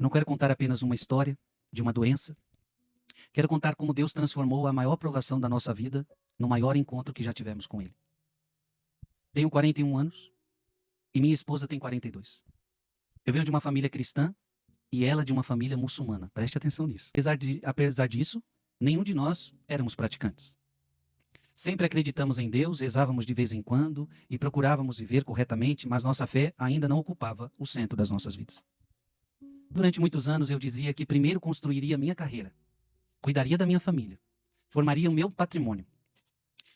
Não quero contar apenas uma história de uma doença. Quero contar como Deus transformou a maior provação da nossa vida no maior encontro que já tivemos com Ele. Tenho 41 anos e minha esposa tem 42. Eu venho de uma família cristã e ela de uma família muçulmana. Preste atenção nisso. Apesar disso, nenhum de nós éramos praticantes. Sempre acreditamos em Deus, rezávamos de vez em quando e procurávamos viver corretamente, mas nossa fé ainda não ocupava o centro das nossas vidas. Durante muitos anos eu dizia que primeiro construiria minha carreira, cuidaria da minha família, formaria o meu patrimônio.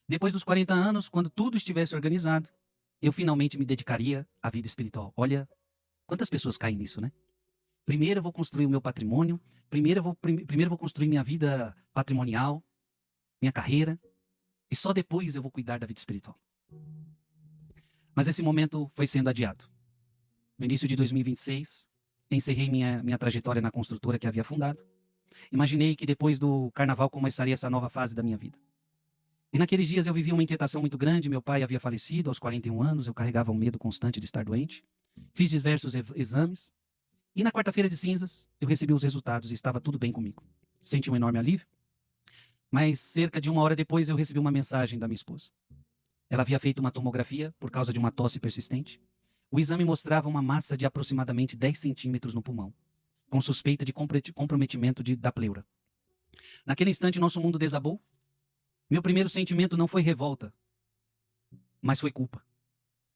Depois dos 40 anos, quando tudo estivesse organizado, eu finalmente me dedicaria à vida espiritual. Olha, quantas pessoas caem nisso, né? Primeiro eu vou construir o meu patrimônio, primeiro eu vou construir minha vida patrimonial, minha carreira, e só depois eu vou cuidar da vida espiritual. Mas esse momento foi sendo adiado. No início de 2026, encerrei minha trajetória na construtora que havia fundado. Imaginei que depois do carnaval começaria essa nova fase da minha vida. E naqueles dias eu vivi uma inquietação muito grande. Meu pai havia falecido aos 41 anos, eu carregava um medo constante de estar doente. Fiz diversos exames. E na quarta-feira de cinzas, eu recebi os resultados e estava tudo bem comigo. Senti um enorme alívio. Mas cerca de 1 hora depois eu recebi uma mensagem da minha esposa. Ela havia feito uma tomografia por causa de uma tosse persistente. O exame mostrava uma massa de aproximadamente 10 centímetros no pulmão, com suspeita de comprometimento da pleura. Naquele instante nosso mundo desabou. Meu primeiro sentimento não foi revolta, mas foi culpa.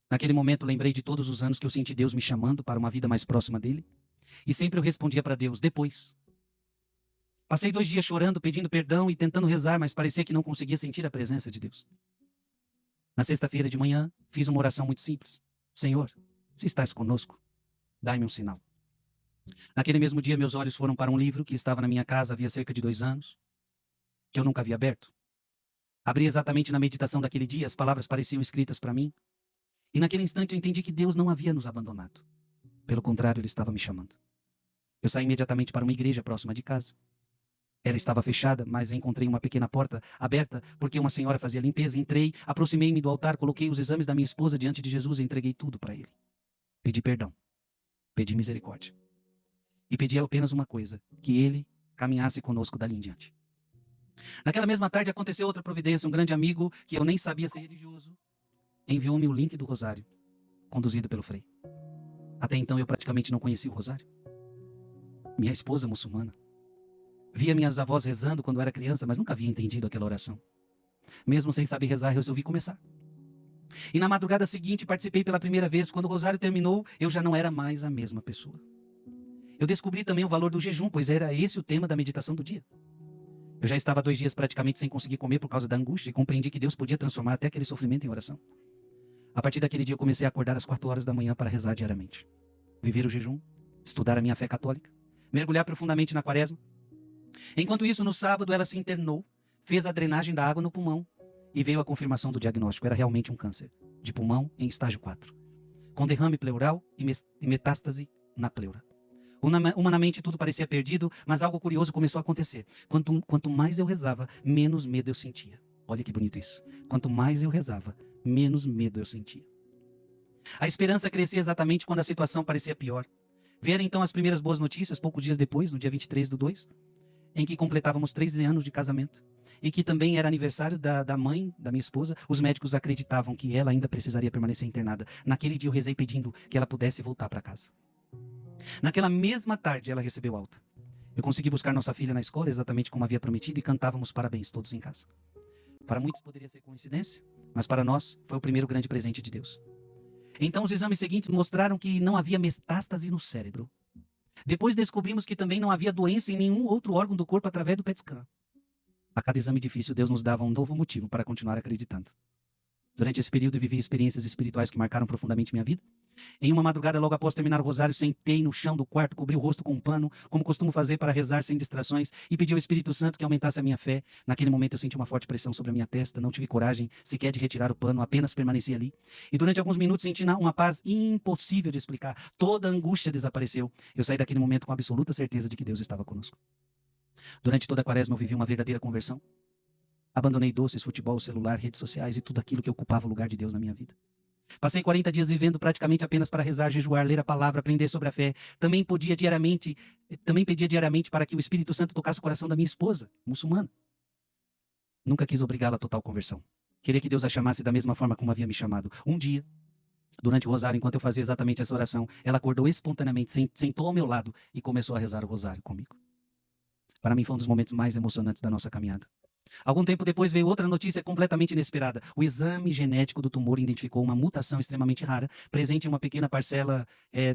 Naquele momento lembrei de todos os anos que eu senti Deus me chamando para uma vida mais próxima dele. E sempre eu respondia para Deus, depois. Passei 2 dias chorando, pedindo perdão e tentando rezar, mas parecia que não conseguia sentir a presença de Deus. Na sexta-feira de manhã, fiz uma oração muito simples. Senhor, se estás conosco, dai-me um sinal. Naquele mesmo dia, meus olhos foram para um livro que estava na minha casa havia cerca de 2 anos, que eu nunca havia aberto. Abri exatamente na meditação daquele dia, as palavras pareciam escritas para mim. E naquele instante eu entendi que Deus não havia nos abandonado. Pelo contrário, Ele estava me chamando. Eu saí imediatamente para uma igreja próxima de casa. Ela estava fechada, mas encontrei uma pequena porta aberta, porque uma senhora fazia limpeza. Entrei, aproximei-me do altar, coloquei os exames da minha esposa diante de Jesus e entreguei tudo para Ele. Pedi perdão, pedi misericórdia. E pedi apenas uma coisa, que Ele caminhasse conosco dali em diante. Naquela mesma tarde aconteceu outra providência. Um grande amigo, que eu nem sabia ser religioso, enviou-me o link do rosário, conduzido pelo Frei. Até então eu praticamente não conhecia o rosário. Minha esposa muçulmana. Via minhas avós rezando quando era criança, mas nunca havia entendido aquela oração. Mesmo sem saber rezar, eu resolvi começar. E na madrugada seguinte participei pela primeira vez. Quando o rosário terminou, eu já não era mais a mesma pessoa. Eu descobri também o valor do jejum, pois era esse o tema da meditação do dia. Eu já estava 2 dias praticamente sem conseguir comer por causa da angústia e compreendi que Deus podia transformar até aquele sofrimento em oração. A partir daquele dia eu comecei a acordar às 4 horas da manhã para rezar diariamente. Viver o jejum, estudar a minha fé católica, mergulhar profundamente na quaresma. Enquanto isso, no sábado, ela se internou, fez a drenagem da água no pulmão e veio a confirmação do diagnóstico. Era realmente um câncer de pulmão em estágio 4, com derrame pleural e metástase na pleura. Humanamente tudo parecia perdido, mas algo curioso começou a acontecer. Quanto mais eu rezava, menos medo eu sentia. Olha que bonito isso. Quanto mais eu rezava, menos medo eu sentia. A esperança crescia exatamente quando a situação parecia pior. Vieram então as primeiras boas notícias, poucos dias depois, no dia 23/2, em que completávamos 13 anos de casamento. E que também era aniversário da mãe da minha esposa. Os médicos acreditavam que ela ainda precisaria permanecer internada. Naquele dia eu rezei pedindo que ela pudesse voltar para casa. Naquela mesma tarde ela recebeu alta. Eu consegui buscar nossa filha na escola, exatamente como havia prometido, e cantávamos parabéns todos em casa. Para muitos poderia ser coincidência, mas para nós foi o primeiro grande presente de Deus. Então os exames seguintes mostraram que não havia metástase no cérebro. Depois descobrimos que também não havia doença em nenhum outro órgão do corpo através do PET scan. A cada exame difícil, Deus nos dava um novo motivo para continuar acreditando. Durante esse período, vivi experiências espirituais que marcaram profundamente minha vida. Em uma madrugada, logo após terminar o rosário, sentei no chão do quarto, cobri o rosto com um pano, como costumo fazer para rezar sem distrações, e pedi ao Espírito Santo que aumentasse a minha fé. Naquele momento eu senti uma forte pressão sobre a minha testa, não tive coragem sequer de retirar o pano, apenas permaneci ali. E durante alguns minutos senti uma paz impossível de explicar. Toda a angústia desapareceu. Eu saí daquele momento com absoluta certeza de que Deus estava conosco. Durante toda a quaresma eu vivi uma verdadeira conversão. Abandonei doces, futebol, celular, redes sociais e tudo aquilo que ocupava o lugar de Deus na minha vida. Passei 40 dias vivendo praticamente apenas para rezar, jejuar, ler a palavra, aprender sobre a fé. Também pedia diariamente para que o Espírito Santo tocasse o coração da minha esposa, muçulmana. Nunca quis obrigá-la a total conversão. Queria que Deus a chamasse da mesma forma como havia me chamado. Um dia, durante o rosário, enquanto eu fazia exatamente essa oração, ela acordou espontaneamente, sentou ao meu lado e começou a rezar o rosário comigo. Para mim foi um dos momentos mais emocionantes da nossa caminhada. Algum tempo depois veio outra notícia completamente inesperada. O exame genético do tumor identificou uma mutação extremamente rara, presente em uma pequena parcela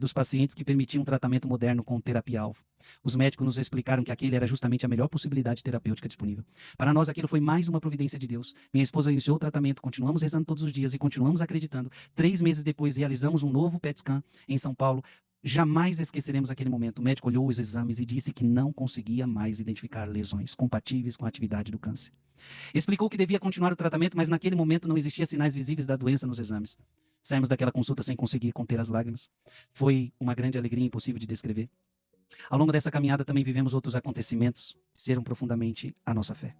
dos pacientes que permitia um tratamento moderno com terapia-alvo. Os médicos nos explicaram que aquele era justamente a melhor possibilidade terapêutica disponível. Para nós, aquilo foi mais uma providência de Deus. Minha esposa iniciou o tratamento, continuamos rezando todos os dias e continuamos acreditando. 3 meses depois, realizamos um novo PET scan em São Paulo. Jamais esqueceremos aquele momento. O médico olhou os exames e disse que não conseguia mais identificar lesões compatíveis com a atividade do câncer. Explicou que devia continuar o tratamento, mas naquele momento não existia sinais visíveis da doença nos exames. Saímos daquela consulta sem conseguir conter as lágrimas. Foi uma grande alegria impossível de descrever. Ao longo dessa caminhada também vivemos outros acontecimentos que serão profundamente a nossa fé.